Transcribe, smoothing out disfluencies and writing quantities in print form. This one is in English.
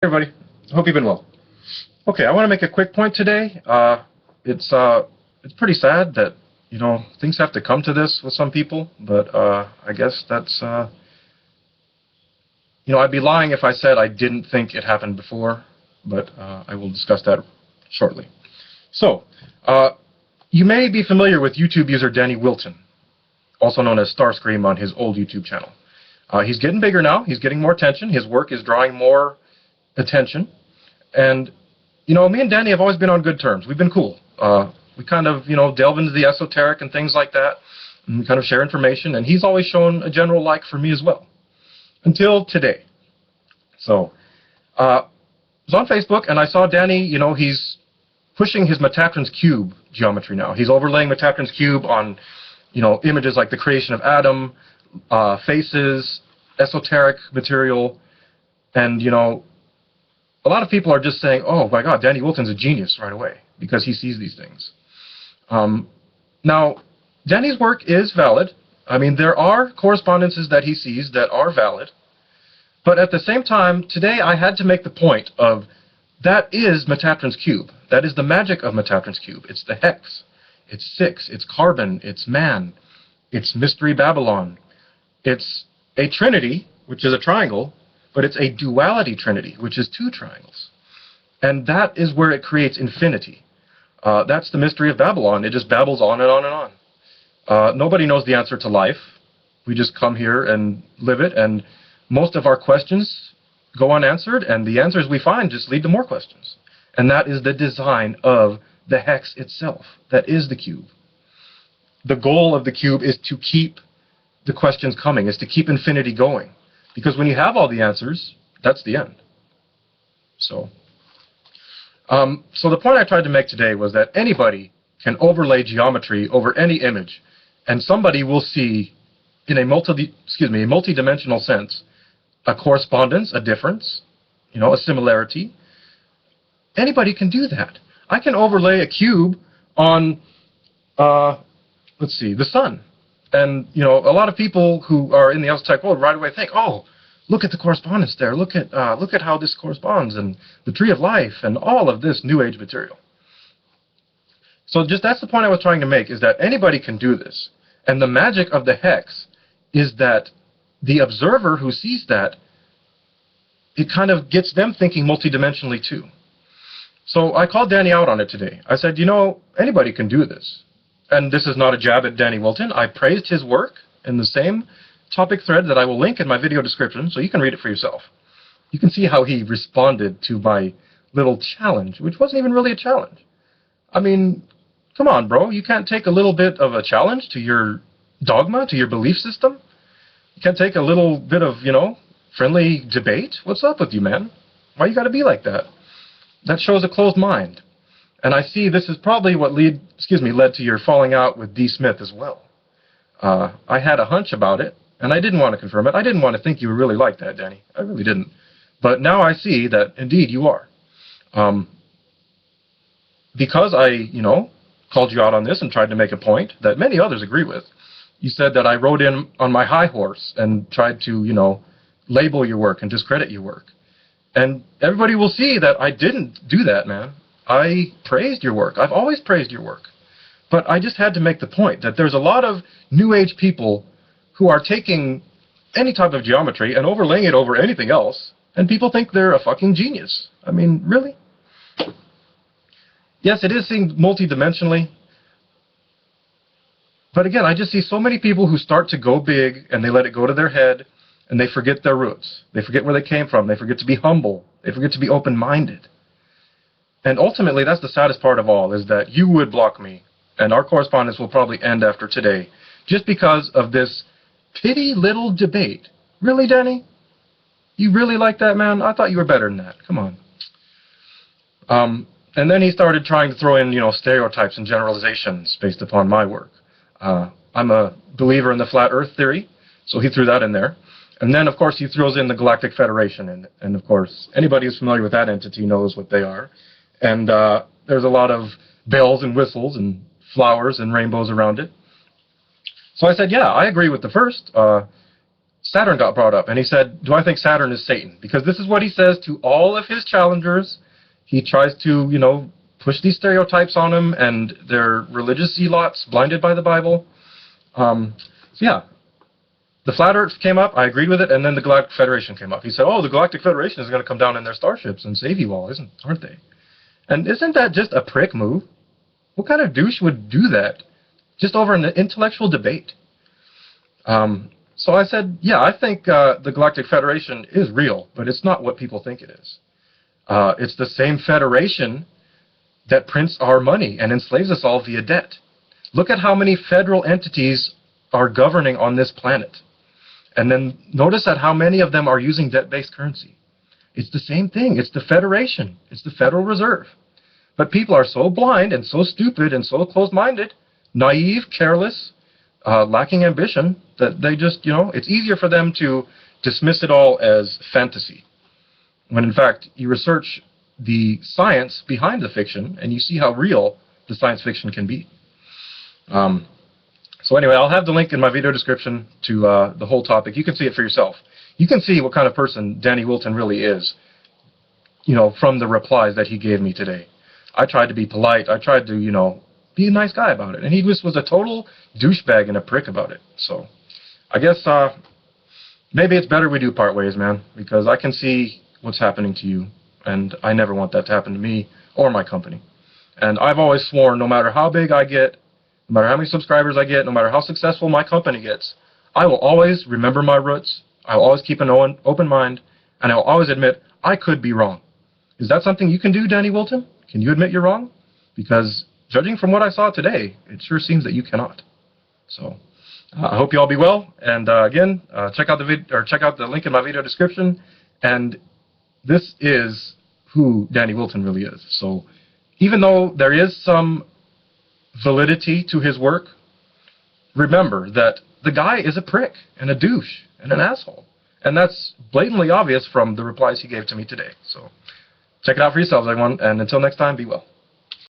Everybody, hope you've been well. Okay, I want to make a quick point today. It's pretty sad that things have to come to this with some people, but I guess that's I'd be lying if I said I didn't think it happened before, but I will discuss that shortly. So, you may be familiar with YouTube user Danny Wilten, also known as Starscream on his old YouTube channel. He's getting bigger now. He's getting more attention. His work is drawing more attention. And, me and Danny have always been on good terms. We've been cool. We kind of, delve into the esoteric and things like that, and kind of share information. And he's always shown a general like for me as well. Until today. So, I was on Facebook, and I saw Danny, he's pushing his Metatrons cube geometry now. He's overlaying Metatrons cube on, images like the creation of Adam, faces, esoteric material, and, a lot of people are just saying, oh my God, Danny Wilten's a genius right away, because he sees these things. Now, Danny's work is valid. I mean, there are correspondences that he sees that are valid, but at the same time, today I had to make the point of, that is Metatrons cube. That is the magic of Metatrons cube. It's the hex. It's 6. It's carbon. It's man. It's mystery Babylon. It's a trinity, which is a triangle, but it's a duality trinity, which is 2 triangles. And that is where it creates infinity. That's the mystery of Babylon. It just babbles on and on and on. Nobody knows the answer to life. We just come here and live it, and most of our questions go unanswered, and the answers we find just lead to more questions. And that is the design of the hex itself. That is the cube. The goal of the cube is to keep the questions coming, is to keep infinity going. Because when you have all the answers, that's the end. So the point I tried to make today was that anybody can overlay geometry over any image, and somebody will see, in a multi-dimensional sense, a correspondence, a difference, a similarity. Anybody can do that. I can overlay a cube on, the sun. And, a lot of people who are in the esoteric world right away think, oh, look at the correspondence there. Look at how this corresponds, and the tree of life, and all of this New Age material. So that's the point I was trying to make, is that anybody can do this. And the magic of the hex is that the observer who sees that, it kind of gets them thinking multidimensionally too. So I called Danny out on it today. I said, anybody can do this. And this is not a jab at Danny Wilten. I praised his work in the same topic thread that I will link in my video description, so you can read it for yourself. You can see how he responded to my little challenge, which wasn't even really a challenge. I mean, come on, bro. You can't take a little bit of a challenge to your dogma, to your belief system? You can't take a little bit of, friendly debate? What's up with you, man? Why you gotta be like that? That shows a closed mind. And I see this is probably what led to your falling out with D. Smith as well. I had a hunch about it, and I didn't want to confirm it. I didn't want to think you were really like that, Danny. I really didn't. But now I see that, indeed, you are. Because I, called you out on this and tried to make a point that many others agree with. You said that I rode in on my high horse and tried to, label your work and discredit your work. And everybody will see that I didn't do that, man. I praised your work. I've always praised your work. But I just had to make the point that there's a lot of New Age people who are taking any type of geometry and overlaying it over anything else, and people think they're a fucking genius. I mean, really? Yes, it is seen multidimensionally. But again, I just see so many people who start to go big, and they let it go to their head, and they forget their roots. They forget where they came from. They forget to be humble. They forget to be open-minded. And ultimately, that's the saddest part of all, is that you would block me, and our correspondence will probably end after today, just because of this petty little debate. Really, Danny? You really like that, man? I thought you were better than that. Come on. And then he started trying to throw in, stereotypes and generalizations based upon my work. I'm a believer in the flat earth theory, so he threw that in there. And then, of course, he throws in the Galactic Federation, and of course, anybody who's familiar with that entity knows what they are. And there's a lot of bells and whistles and flowers and rainbows around it. So I said, yeah, I agree with the first. Saturn got brought up, and he said, do I think Saturn is Satan? Because this is what he says to all of his challengers. He tries to, push these stereotypes on them, and they're religious zealots blinded by the Bible. So yeah, the Flat Earth came up, I agreed with it, and then the Galactic Federation came up. He said, oh, the Galactic Federation is going to come down in their starships and save you all, aren't they? And isn't that just a prick move? What kind of douche would do that just over an intellectual debate? So I said, yeah, I think the Galactic Federation is real, but it's not what people think it is. It's the same federation that prints our money and enslaves us all via debt. Look at how many federal entities are governing on this planet. And then notice at how many of them are using debt-based currency. It's the same thing. It's the Federation. It's the Federal Reserve. But people are so blind and so stupid and so closed-minded, naive, careless, lacking ambition, that they just, it's easier for them to dismiss it all as fantasy. When in fact, you research the science behind the fiction, and you see how real the science fiction can be. So anyway, I'll have the link in my video description to the whole topic. You can see it for yourself. You can see what kind of person Danny Wilten really is, from the replies that he gave me today. I tried to be polite. I tried to, be a nice guy about it. And he just was a total douchebag and a prick about it. So I guess maybe it's better we do part ways, man, because I can see what's happening to you. And I never want that to happen to me or my company. And I've always sworn, no matter how big I get, no matter how many subscribers I get, no matter how successful my company gets, I will always remember my roots, I will always keep an open mind, and I will always admit I could be wrong. Is that something you can do, Danny Wilten? Can you admit you're wrong? Because judging from what I saw today, it sure seems that you cannot. So I hope you all be well. And again, check out the link in my video description. And this is who Danny Wilten really is. So even though there is some validity to his work, remember that the guy is a prick and a douche and an asshole. And that's blatantly obvious from the replies he gave to me today. So check it out for yourselves, everyone. And until next time, be well.